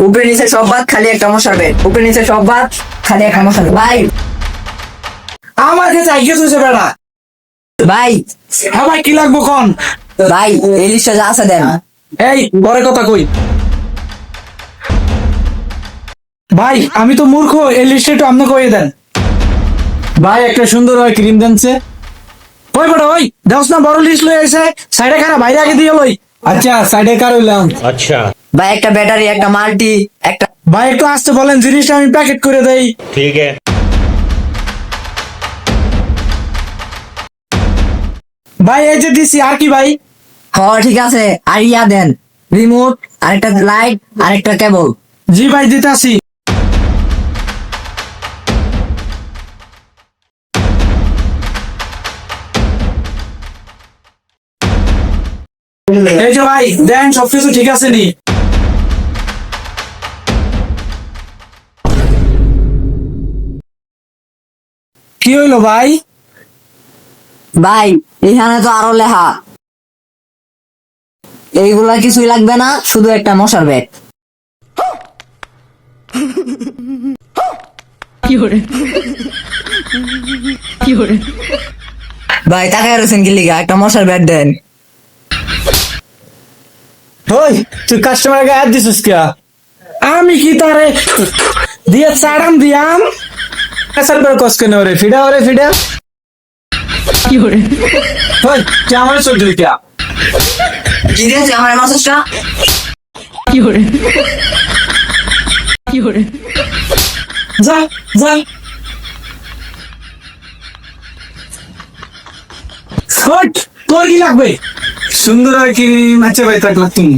উপরে নিচে সব বাদ খালি একটা মশার বেড, উপরে নিচে সব বাদ খালি একটা মশার বেড। ভাই আমার কাছে আইগে তুই বেড়া ভাই আমার কি লাগবো কোন ভাই এই লিস্টে যা আছে দেন। এই পরে কথা কই ভাই আমি তো মূর্খ এই লিস্টে একটু আপনি কইয়ে দেন ভাই একটা সুন্দর হয় ক্রিম দেনছে। ওই বড় ওই দেওস না বড় লিস্ট লই আইছে সাইডে খারাপ বাইরে আগে দিয়ে লই আচ্ছা সাইডে কার হইলাম। अच्छा ভাই একটা ব্যাটারি, একটা মাল্টি, একটা ভাই একটু আসতে বলেন জিনিসটা আমি প্যাকেট করে দেই ठीक है ভাই এই যে দিছি আর কি ভাই হ ঠিক আছে। আর ইয়া দেন রিমোট, আরেকটা লাইট, আরেকটা কেবল। জি ভাই দিতাছি এই যে ভাই দেন সবকিছু ঠিক আছে নি কি হইলো ভাই ভাই এখানে তো আরো লেখা, এইগুলা কিছুই লাগবে না, শুধু একটা মশার বেড। ভাই তাকায় রয়েছেন কি লিগা, একটা মশার বেড দেন। ওই তুই কাস্টমার গায়ে হাত দিছিস কে? আমি কি তারে দিয়ে চাড়াম দিয়াম আসার পর কস কেন রে ফিডা ওরে ফিডা। ওই তুই আমার চোখ দিলি কে? কি দিয়েছে আমার মেসেজটা? যা যা হট তোর কি লাগবে সুন্দর হয় ক্রিম আছে ভাই থাকলা তুমি